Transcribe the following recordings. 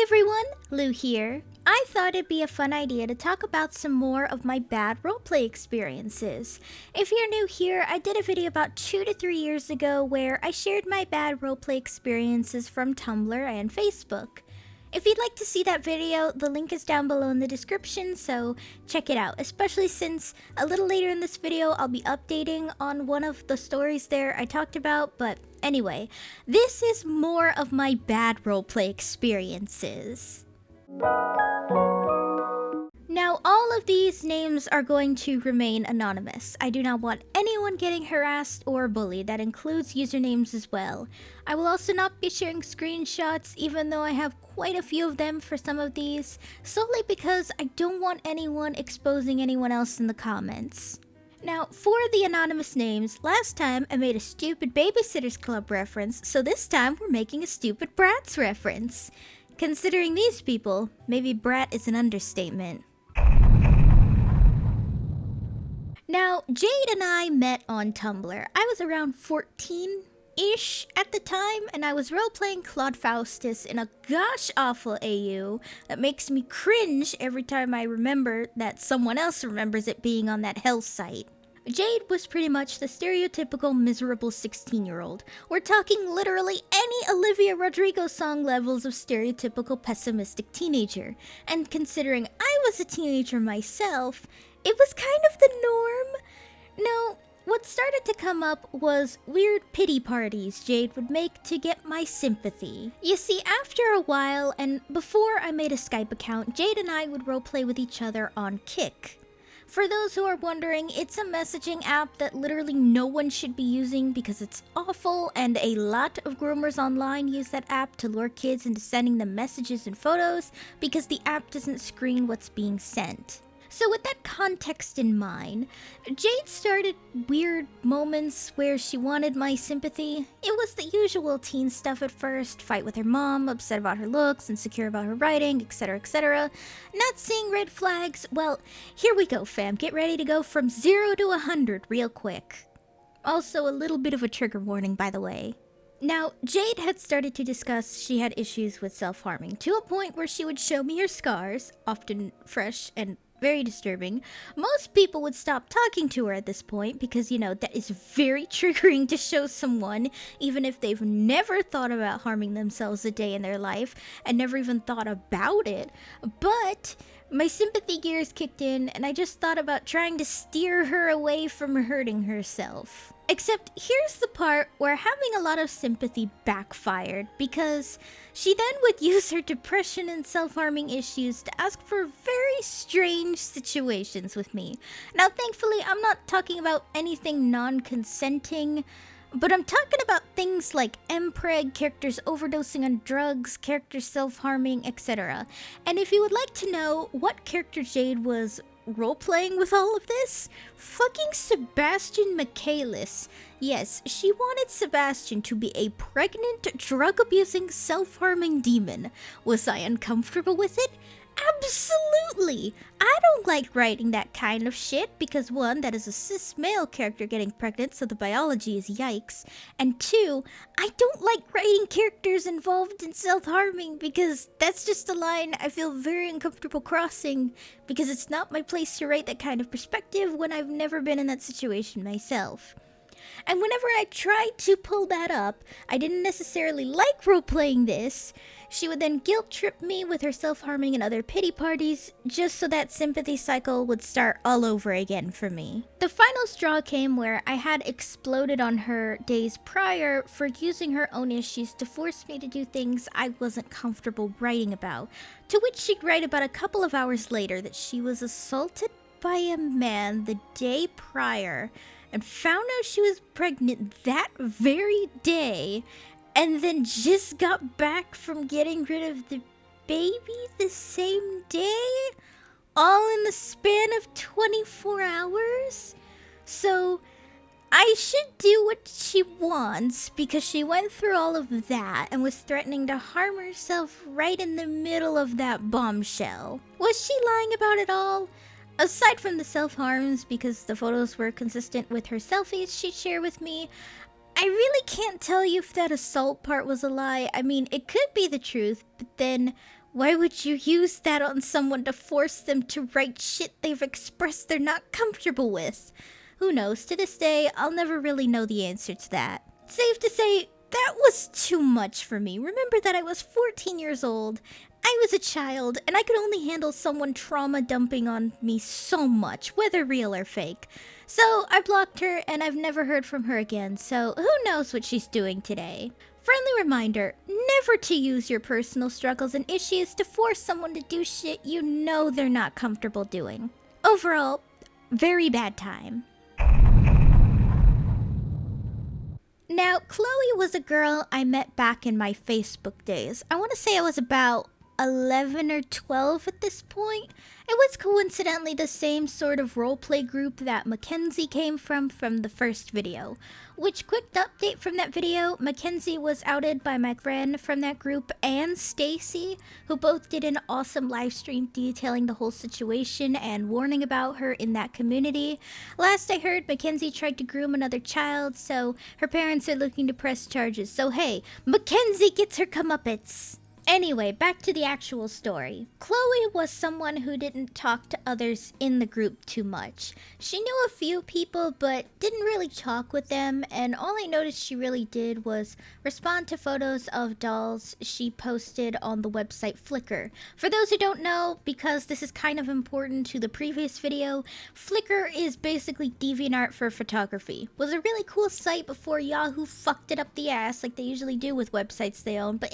everyone, Lou here. I thought it'd be a fun idea to talk about some more of my bad roleplay experiences. If you're new here, I did a video about 2 to 3 years ago where I shared my bad roleplay experiences from Tumblr and Facebook. If you'd like to see that video, the link is down below in the description, so check it out, especially since a little later in this video I'll be updating on one of the stories there I talked about, but anyway, this is more of my bad roleplay experiences. Now, all of these names are going to remain anonymous. I do not want anyone getting harassed or bullied. That includes usernames as well. I will also not be sharing screenshots, even though I have quite a few of them for some of these, solely because I don't want anyone exposing anyone else in the comments. Now, for the anonymous names, last time I made a stupid Babysitters Club reference, so this time we're making a stupid Bratz reference. Considering these people, maybe brat is an understatement. Now, Jade and I met on Tumblr. I was around 14-ish at the time, and I was role-playing Claude Faustus in a gosh-awful AU that makes me cringe every time I remember that someone else remembers it being on that hell site. Jade was pretty much the stereotypical miserable 16-year-old. We're talking literally any Olivia Rodrigo song levels of stereotypical pessimistic teenager. And considering I was a teenager myself, it was kind of the norm. Now, what started to come up was weird pity parties Jade would make to get my sympathy. You see, after a while, and before I made a Skype account, Jade and I would roleplay with each other on Kik. For those who are wondering, it's a messaging app that literally no one should be using because it's awful, and a lot of groomers online use that app to lure kids into sending them messages and photos because the app doesn't screen what's being sent. So with that context in mind, Jade started weird moments where she wanted my sympathy. It was the usual teen stuff at first: fight with her mom, upset about her looks, insecure about her writing, etc, etc. Not seeing red flags. Well, here we go, fam. Get ready to go from 0 to 100 real quick. Also, a little bit of a trigger warning, by the way. Now, Jade had started to discuss she had issues with self-harming, to a point where she would show me her scars, often fresh and very disturbing. Most people would stop talking to her at this point because, you know, that is very triggering to show someone, even if they've never thought about harming themselves a day in their life and never even thought about it. But my sympathy gears kicked in and I just thought about trying to steer her away from hurting herself. Except here's the part where having a lot of sympathy backfired, because she then would use her depression and self-harming issues to ask for very strange situations with me. Now, thankfully, I'm not talking about anything non-consenting, but I'm talking about things like mpreg, characters overdosing on drugs, characters self-harming, etc. And if you would like to know what character Jade was role-playing with all of this, fucking Sebastian Michaelis. Yes, she wanted Sebastian to be a pregnant, drug-abusing, self-harming demon. Was I uncomfortable with it? Absolutely! I don't like writing that kind of shit because 1, that is a cis male character getting pregnant, so the biology is yikes. And 2, I don't like writing characters involved in self-harming because that's just a line I feel very uncomfortable crossing because it's not my place to write that kind of perspective when I've never been in that situation myself. And whenever I tried to pull that up, I didn't necessarily like role-playing this. She would then guilt-trip me with her self-harming and other pity parties, just so that sympathy cycle would start all over again for me. The final straw came where I had exploded on her days prior for using her own issues to force me to do things I wasn't comfortable writing about, to which she'd write about a couple of hours later that she was assaulted by a man the day prior, and found out she was pregnant that very day, and then just got back from getting rid of the baby the same day, all in the span of 24 hours? So I should do what she wants because she went through all of that and was threatening to harm herself right in the middle of that bombshell. Was she lying about it all? Aside from the self-harms, because the photos were consistent with her selfies she'd share with me, I really can't tell you if that assault part was a lie. I mean, it could be the truth, but then Why would you use that on someone to force them to write shit they've expressed they're not comfortable with? Who knows? To this day, I'll never really know the answer to that. Safe to say, that was too much for me. Remember that I was 14 years old. I was a child, and I could only handle someone trauma dumping on me so much, whether real or fake. So I blocked her, and I've never heard from her again, so who knows what she's doing today. Friendly reminder, never to use your personal struggles and issues to force someone to do shit you know they're not comfortable doing. Overall, very bad time. Now, Chloe was a girl I met back in my Facebook days. I want to say I was about 11 or 12 at this point. It was coincidentally the same sort of roleplay group that Mackenzie came from the first video. Which, quick update from that video, Mackenzie was outed by my friend from that group and Stacy, who both did an awesome live stream detailing the whole situation and warning about her in that community. Last I heard, Mackenzie tried to groom another child, so her parents are looking to press charges. So hey, Mackenzie gets her comeuppance. Anyway, back to the actual story. Chloe was someone who didn't talk to others in the group too much. She knew a few people, but didn't really talk with them, and all I noticed she really did was respond to photos of dolls she posted on the website Flickr. For those who don't know, because this is kind of important to the previous video, Flickr is basically DeviantArt for photography. Was a really cool site before Yahoo fucked it up the ass like they usually do with websites they own, but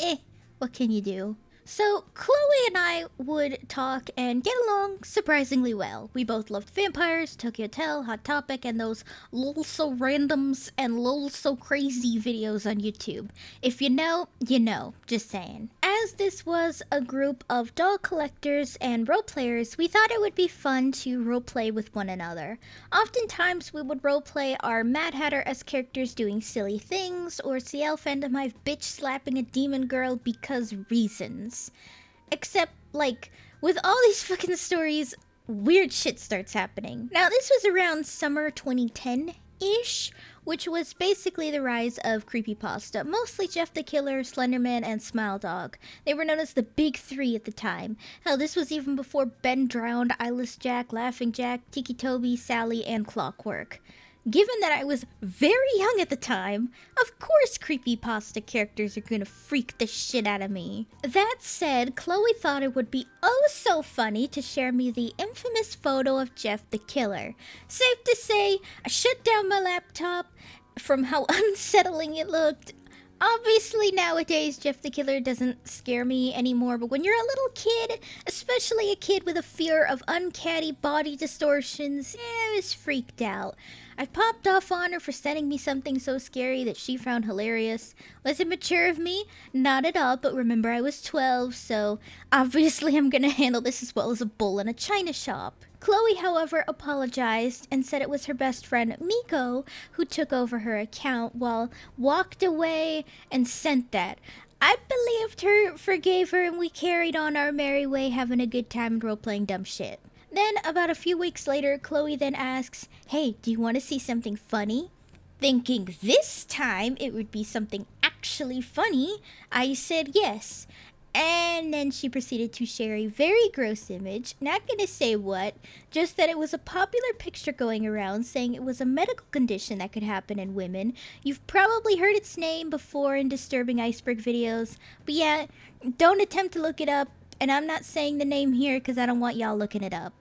what can you do? So, Chloe and I would talk and get along surprisingly well. We both loved vampires, Tokyo Hotel, Hot Topic, and those lol so randoms and lol so crazy videos on YouTube. If you know, you know. Just saying. As this was a group of doll collectors and roleplayers, we thought it would be fun to roleplay with one another. Oftentimes, we would roleplay our Mad Hatter-esque characters doing silly things, or CL fandom hive bitch slapping a demon girl because reasons. Except, like, with all these fucking stories, weird shit starts happening. Now, this was around summer 2010-ish, which was basically the rise of creepypasta. Mostly Jeff the Killer, Slenderman, and Smile Dog. They were known as the Big Three at the time. Hell, this was even before Ben drowned, Eyeless Jack, Laughing Jack, Tiki Toby, Sally, and Clockwork. Given that I was very young at the time, of course creepypasta characters are gonna freak the shit out of me. That said, Chloe thought it would be oh so funny to share me the infamous photo of Jeff the Killer. Safe to say, I shut down my laptop from how unsettling it looked. Obviously, nowadays, Jeff the Killer doesn't scare me anymore, but when you're a little kid, especially a kid with a fear of uncanny body distortions, I was freaked out. I popped off on her for sending me something so scary that she found hilarious. Was it mature of me? Not at all, but remember I was 12, so obviously I'm gonna handle this as well as a bull in a china shop. Chloe, however, apologized and said it was her best friend, Miko, who took over her account while walked away and sent that. I believed her, forgave her, and we carried on our merry way having a good time and role-playing dumb shit. Then, about a few weeks later, Chloe then asks, "Hey, do you want to see something funny?" Thinking this time it would be something actually funny, I said yes. And then she proceeded to share a very gross image, not gonna say what, just that it was a popular picture going around saying it was a medical condition that could happen in women. You've probably heard its name before in disturbing iceberg videos, but yeah, don't attempt to look it up, and I'm not saying the name here because I don't want y'all looking it up.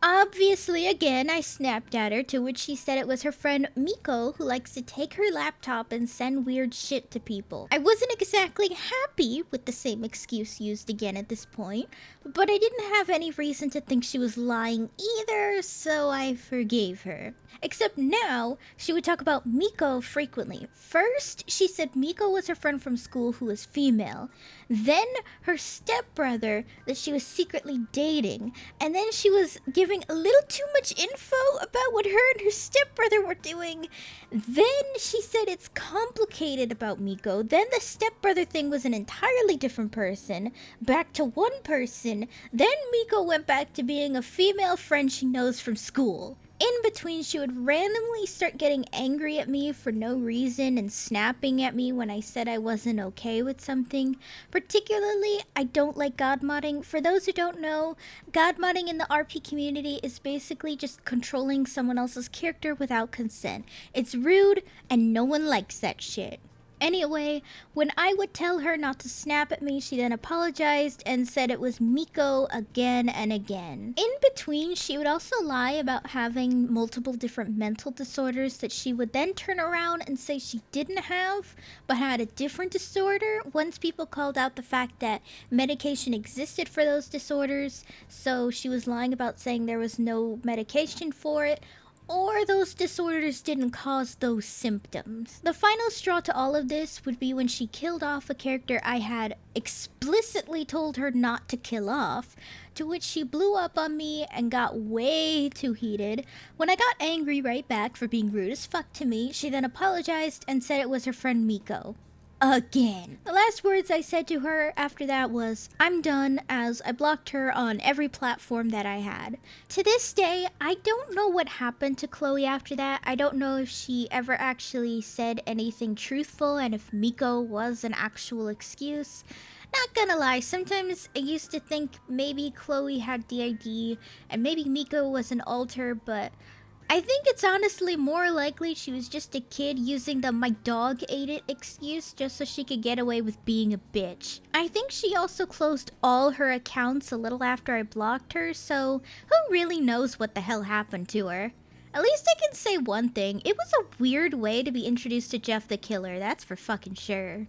Obviously, again, I snapped at her, to which she said it was her friend Miko who likes to take her laptop and send weird shit to people. I wasn't exactly happy with the same excuse used again at this point, but I didn't have any reason to think she was lying either, so I forgave her. Except now, she would talk about Miko frequently. First, she said Miko was her friend from school who was female. Then, her stepbrother that she was secretly dating. And then she was giving a little too much info about what her and her stepbrother were doing. Then she said it's complicated about Miko. Then the stepbrother thing was an entirely different person. Back to one person. Then Miko went back to being a female friend she knows from school. In between, she would randomly start getting angry at me for no reason and snapping at me when I said I wasn't okay with something. Particularly, I don't like god modding. For those who don't know, god modding in the RP community is basically just controlling someone else's character without consent. It's rude and no one likes that shit. Anyway, when I would tell her not to snap at me, she then apologized and said it was Miko again and again. In between, she would also lie about having multiple different mental disorders that she would then turn around and say she didn't have, but had a different disorder once people called out the fact that medication existed for those disorders, so she was lying about saying there was no medication for it, or those disorders didn't cause those symptoms. The final straw to all of this would be when she killed off a character I had explicitly told her not to kill off, to which she blew up on me and got way too heated. When I got angry right back for being rude as fuck to me, she then apologized and said it was her friend Miko. Again. The last words I said to her after that was, I'm done, as I blocked her on every platform that I had. To this day, I don't know what happened to Chloe after that. I don't know if she ever actually said anything truthful and if Miko was an actual excuse. Not gonna lie, sometimes I used to think maybe Chloe had DID and maybe Miko was an alter, but I think it's honestly more likely she was just a kid using the "my dog ate it" excuse just so she could get away with being a bitch. I think she also closed all her accounts a little after I blocked her, so who really knows what the hell happened to her? At least I can say one thing, it was a weird way to be introduced to Jeff the Killer, that's for fucking sure.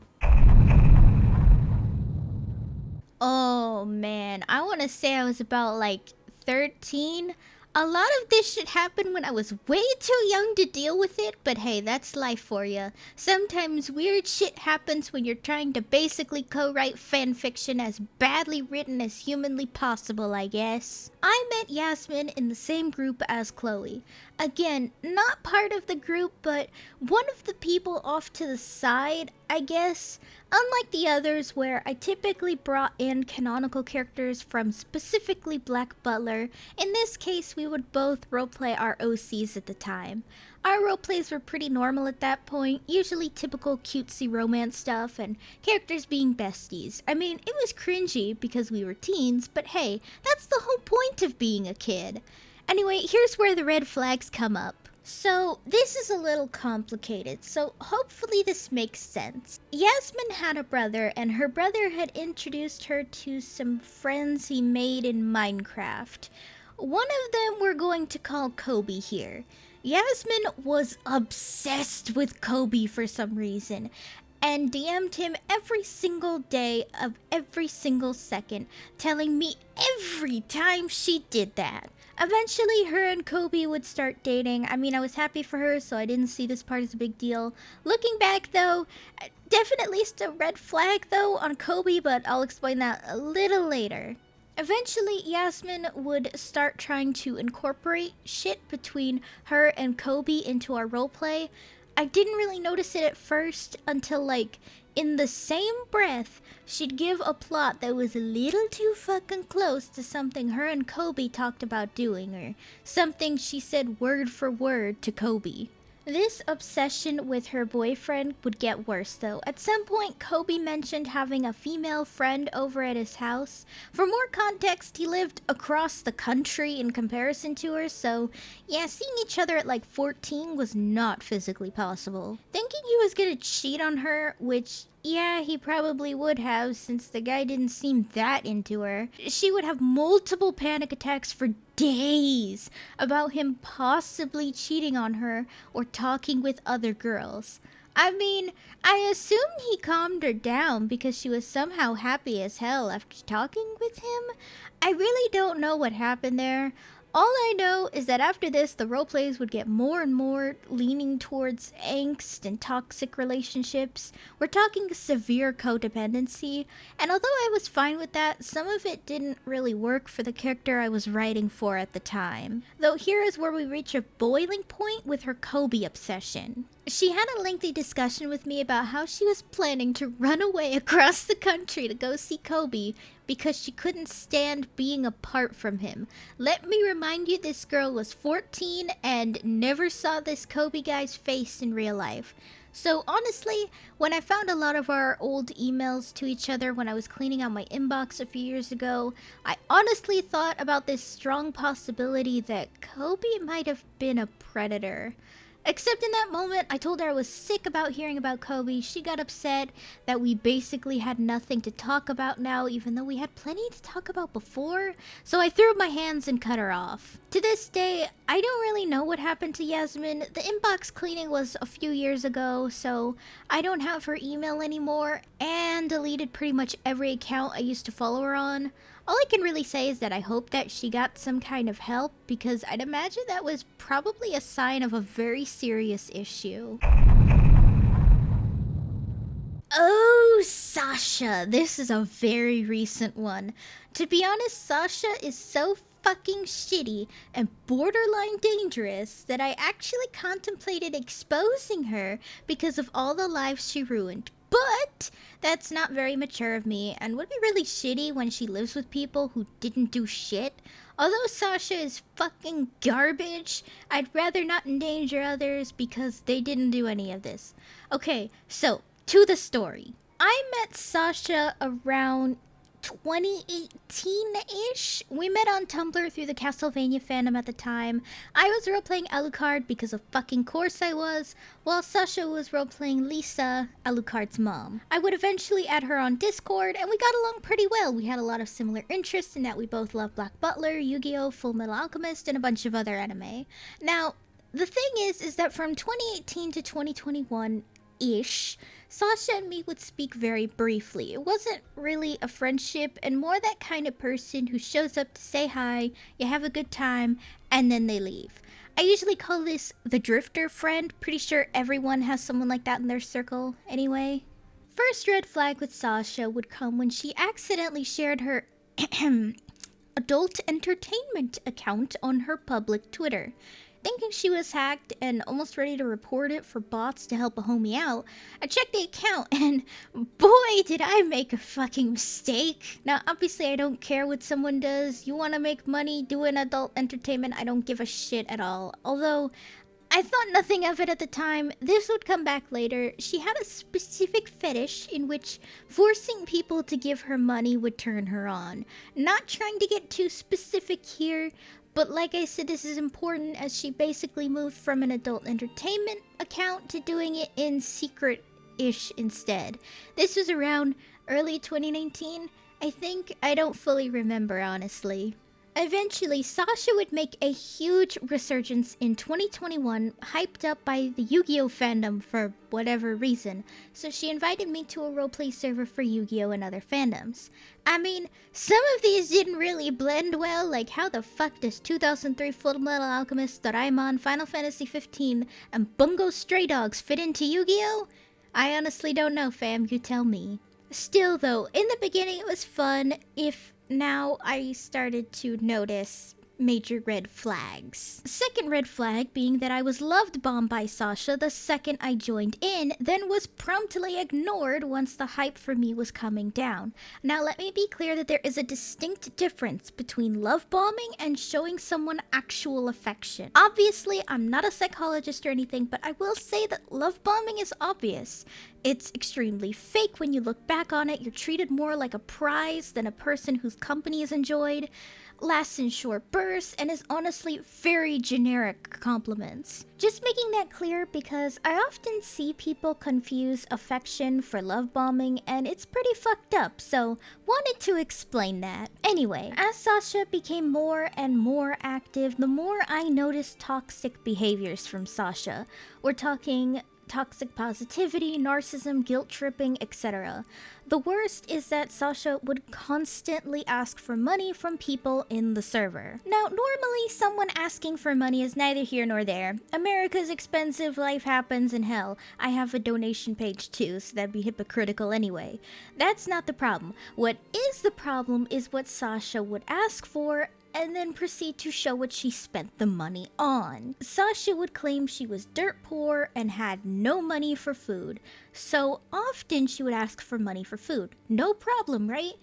Oh man, I want to say I was about like 13. A lot of this shit happened when I was way too young to deal with it, but hey, that's life for ya. Sometimes weird shit happens when you're trying to basically co-write fanfiction as badly written as humanly possible, I guess. I met Yasmine in the same group as Chloe. Again, not part of the group, but one of the people off to the side, I guess. Unlike the others where I typically brought in canonical characters from specifically Black Butler, in this case we would both roleplay our OCs at the time. Our roleplays were pretty normal at that point, usually typical cutesy romance stuff and characters being besties. I mean, it was cringy because we were teens, but hey, that's the whole point of being a kid. Anyway, here's where the red flags come up. So, this is a little complicated, so hopefully this makes sense. Yasmine had a brother, and her brother had introduced her to some friends he made in Minecraft. One of them we're going to call Kobe here. Yasmine was obsessed with Kobe for some reason, and DM'd him every single day of every single second, telling me every time she did that. Eventually, her and Kobe would start dating. I mean, I was happy for her, so I didn't see this part as a big deal. Looking back, though, definitely still red flag, though, on Kobe, but I'll explain that a little later. Eventually, Yasmine would start trying to incorporate shit between her and Kobe into our roleplay. I didn't really notice it at first until, like, in the same breath, she'd give a plot that was a little too fucking close to something her and Kobe talked about doing, or something she said word for word to Kobe. This obsession with her boyfriend would get worse though. At some point, Kobe mentioned having a female friend over at his house. For more context, he lived across the country in comparison to her, so yeah, seeing each other at like 14 was not physically possible. Thinking he was gonna cheat on her, which yeah, he probably would have since the guy didn't seem that into her, she would have multiple panic attacks for days about him possibly cheating on her or talking with other girls. I mean, I assume he calmed her down because she was somehow happy as hell after talking with him. I really don't know what happened there. All I know is that after this, the roleplays would get more and more leaning towards angst and toxic relationships. We're talking severe codependency, and although I was fine with that, some of it didn't really work for the character I was writing for at the time. Though here is where we reach a boiling point with her Kobe obsession. She had a lengthy discussion with me about how she was planning to run away across the country to go see Kobe because she couldn't stand being apart from him. Let me remind you, this girl was 14 and never saw this Kobe guy's face in real life. So honestly, when I found a lot of our old emails to each other when I was cleaning out my inbox a few years ago, I honestly thought about this strong possibility that Kobe might have been a predator. Except in that moment, I told her I was sick about hearing about Kobe. She got upset that we basically had nothing to talk about now, even though we had plenty to talk about before. So I threw up my hands and cut her off. To this day, I don't really know what happened to Yasmine. The inbox cleaning was a few years ago, so I don't have her email anymore, and deleted pretty much every account I used to follow her on. All I can really say is that I hope that she got some kind of help, because I'd imagine that was probably a sign of a very serious issue. Oh, Sasha. This is a very recent one. To be honest, Sasha is so fucking shitty and borderline dangerous that I actually contemplated exposing her because of all the lives she ruined. But that's not very mature of me and would be really shitty when she lives with people who didn't do shit. Although Sasha is fucking garbage, I'd rather not endanger others because they didn't do any of this. Okay, so to the story. I met Sasha around 2018-ish. We met on Tumblr through the Castlevania fandom at the time. I was roleplaying Alucard because of fucking course I was, while Sasha was roleplaying Lisa, Alucard's mom. I would eventually add her on Discord, and we got along pretty well. We had a lot of similar interests in that we both love Black Butler, Yu-Gi-Oh!, Full Metal Alchemist, and a bunch of other anime. Now, the thing is that from 2018 to 2021-ish, Sasha and me would speak very briefly. It wasn't really a friendship, and more that kind of person who shows up to say hi, you have a good time, and then they leave. I usually call this the drifter friend. Pretty sure everyone has someone like that in their circle anyway. First red flag with Sasha would come when she accidentally shared her adult entertainment account on her public Twitter. Thinking she was hacked and almost ready to report it for bots to help a homie out, I checked the account and boy did I make a fucking mistake. Now obviously I don't care what someone does. You want to make money doing adult entertainment, I don't give a shit at all. Although I thought nothing of it at the time. This would come back later. She had a specific fetish in which forcing people to give her money would turn her on. Not trying to get too specific here, but like I said, this is important as she basically moved from an adult entertainment account to doing it in secret-ish instead. This was around early 2019, I think. I don't fully remember, honestly. Eventually, Sasha would make a huge resurgence in 2021, hyped up by the Yu-Gi-Oh! Fandom for whatever reason, so she invited me to a roleplay server for Yu-Gi-Oh! And other fandoms. I mean, some of these didn't really blend well, like how the fuck does 2003 Full Metal Alchemist, Doraemon, Final Fantasy 15, and Bungo Stray Dogs fit into Yu-Gi-Oh! I honestly don't know, fam, you tell me. Still though, in the beginning it was fun. Now I started to notice major red flags. Second red flag being that I was loved bombed by Sasha the second I joined in, then was promptly ignored once the hype for me was coming down. Now let me be clear that there is a distinct difference between love bombing and showing someone actual affection. Obviously, I'm not a psychologist or anything, but I will say that love bombing is obvious. It's extremely fake when you look back on it. You're treated more like a prize than a person whose company is enjoyed, lasts in short bursts, and is honestly very generic compliments. Just making that clear because I often see people confuse affection for love bombing, and it's pretty fucked up, so wanted to explain that. Anyway, as Sasha became more and more active, the more I noticed toxic behaviors from Sasha. We're talking toxic positivity, narcissism, guilt tripping, etc. The worst is that Sasha would constantly ask for money from people in the server. Now, normally someone asking for money is neither here nor there. America's expensive, life happens, and hell, I have a donation page too, so that'd be hypocritical anyway. That's not the problem. What is the problem is what Sasha would ask for and then proceed to show what she spent the money on. Sasha would claim she was dirt poor and had no money for food, so often she would ask for money for food. No problem, right?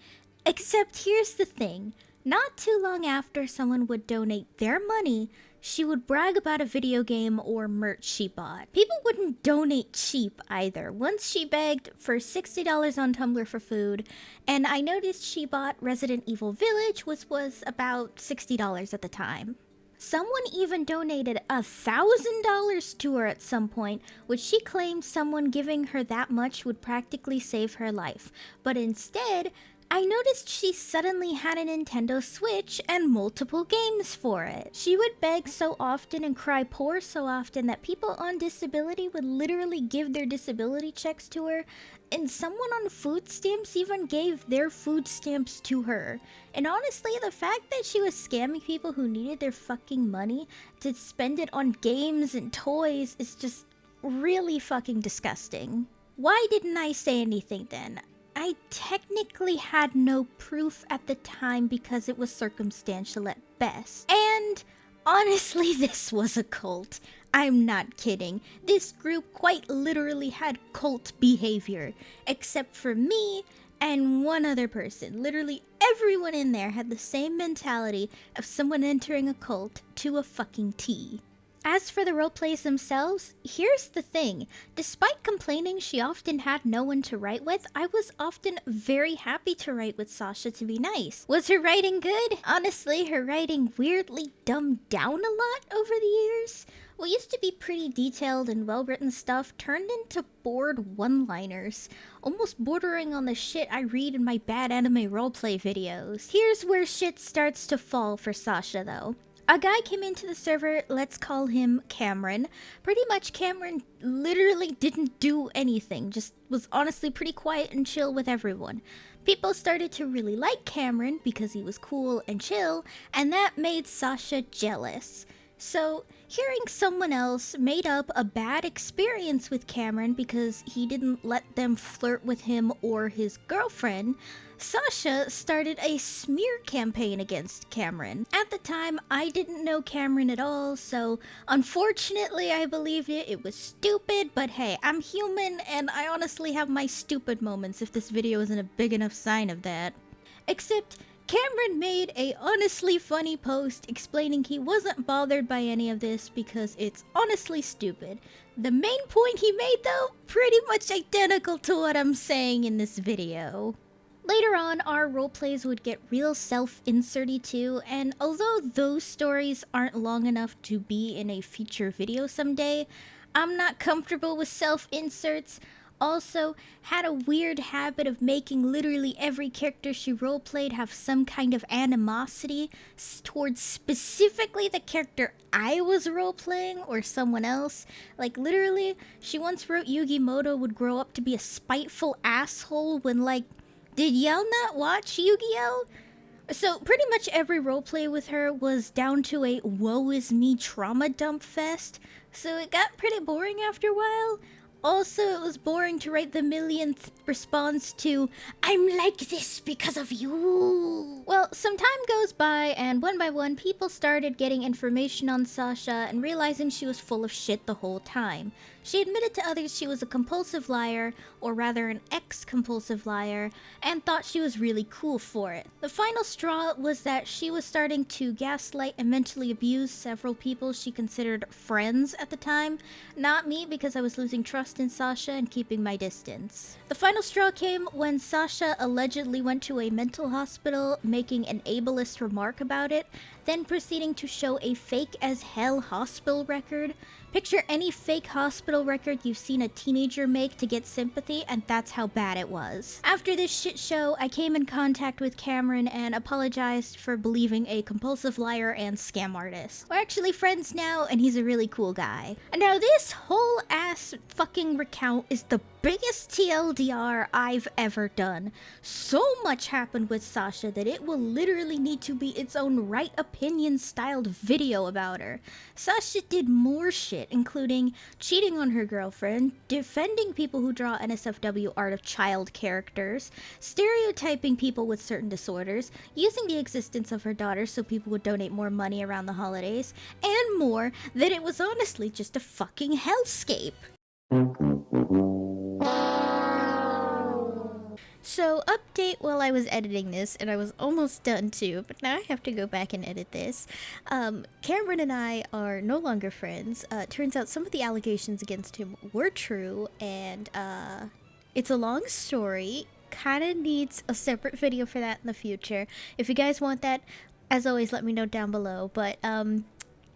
Except here's the thing. Not too long after someone would donate their money, she would brag about a video game or merch she bought. People wouldn't donate cheap either. Once she begged for $60 on Tumblr for food, and I noticed she bought Resident Evil Village, which was about $60 at the time. Someone even donated $1,000 to her at some point, which she claimed someone giving her that much would practically save her life. But instead, I noticed she suddenly had a Nintendo Switch and multiple games for it. She would beg so often and cry poor so often that people on disability would literally give their disability checks to her, and someone on food stamps even gave their food stamps to her. And honestly, the fact that she was scamming people who needed their fucking money to spend it on games and toys is just really fucking disgusting. Why didn't I say anything then? I technically had no proof at the time because it was circumstantial at best. And honestly, this was a cult. I'm not kidding. This group quite literally had cult behavior, except for me and one other person. Literally everyone in there had the same mentality of someone entering a cult to a fucking T. As for the roleplays themselves, here's the thing. Despite complaining she often had no one to write with, I was often very happy to write with Sasha to be nice. Was her writing good? Honestly, her writing weirdly dumbed down a lot over the years. What used to be pretty detailed and well-written stuff turned into bored one-liners, almost bordering on the shit I read in my bad anime roleplay videos. Here's where shit starts to fall for Sasha though. A guy came into the server, let's call him Cameron. Pretty much Cameron literally didn't do anything, just was honestly pretty quiet and chill with everyone. People started to really like Cameron because he was cool and chill, and that made Sasha jealous. So, hearing someone else made up a bad experience with Cameron because he didn't let them flirt with him or his girlfriend, Sasha started a smear campaign against Cameron. At the time, I didn't know Cameron at all, so unfortunately I believed it. It was stupid, but hey, I'm human and I honestly have my stupid moments if this video isn't a big enough sign of that. Except, Cameron made a honestly funny post explaining he wasn't bothered by any of this because it's honestly stupid. The main point he made though, pretty much identical to what I'm saying in this video. Later on, our roleplays would get real self-inserty too, and although those stories aren't long enough to be in a future video someday, I'm not comfortable with self-inserts. Also, had a weird habit of making literally every character she roleplayed have some kind of animosity towards specifically the character I was roleplaying or someone else. Like literally, she once wrote Yugi Moto would grow up to be a spiteful asshole when like, did y'all not watch Yu-Gi-Oh? So pretty much every roleplay with her was down to a woe is me trauma dump fest, so it got pretty boring after a while. Also, it was boring to write the millionth response to, I'm like this because of you. Well, some time goes by, and one by one, people started getting information on Sasha and realizing she was full of shit the whole time. She admitted to others she was a compulsive liar, or rather an ex-compulsive liar, and thought she was really cool for it. The final straw was that she was starting to gaslight and mentally abuse several people she considered friends at the time. Not me, because I was losing trust in Sasha and keeping my distance. The final straw came when Sasha allegedly went to a mental hospital, making an ableist remark about it, then proceeding to show a fake as hell hospital record. Picture any fake hospital record you've seen a teenager make to get sympathy, and that's how bad it was. After this shit show, I came in contact with Cameron and apologized for believing a compulsive liar and scam artist. We're actually friends now, and he's a really cool guy. And now this whole ass fucking recount is the biggest TLDR I've ever done. So much happened with Sasha that it will literally need to be its own right opinion styled video about her. Sasha did more shit shit, including cheating on her girlfriend, defending people who draw NSFW art of child characters, stereotyping people with certain disorders, using the existence of her daughter so people would donate more money around the holidays, and more, that it was honestly just a fucking hellscape. So, update while I was editing this, and I was almost done too, but now I have to go back and edit this. Cameron and I are no longer friends. Turns out some of the allegations against him were true, and it's a long story. Kinda needs a separate video for that in the future. If you guys want that, as always, let me know down below. But,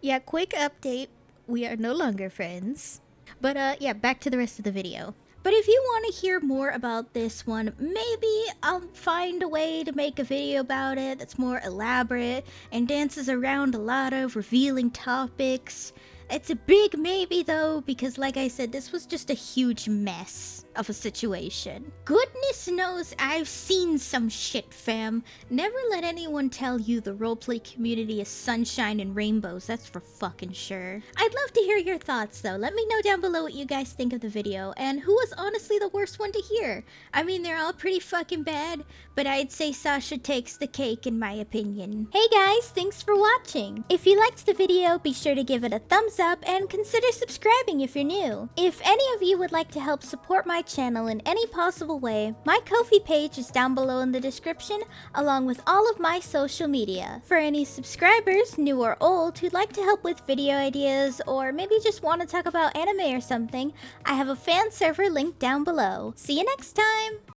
yeah, quick update. We are no longer friends. But, yeah, back to the rest of the video. But if you want to hear more about this one, maybe I'll find a way to make a video about it that's more elaborate and dances around a lot of revealing topics. It's a big maybe though, because like I said, this was just a huge mess of a situation. Goodness knows I've seen some shit, fam. Never let anyone tell you the roleplay community is sunshine and rainbows, that's for fucking sure. I'd love to hear your thoughts though. Let me know down below what you guys think of the video, and who was honestly the worst one to hear. I mean, they're all pretty fucking bad, but I'd say Sasha takes the cake in my opinion. Hey guys, thanks for watching. If you liked the video, be sure to give it a thumbs up and consider subscribing if you're new. If any of you would like to help support my channel in any possible way, my Ko-fi page is down below in the description, along with all of my social media. For any subscribers, new or old, who'd like to help with video ideas, or maybe just want to talk about anime or something, I have a fan server link down below. See you next time!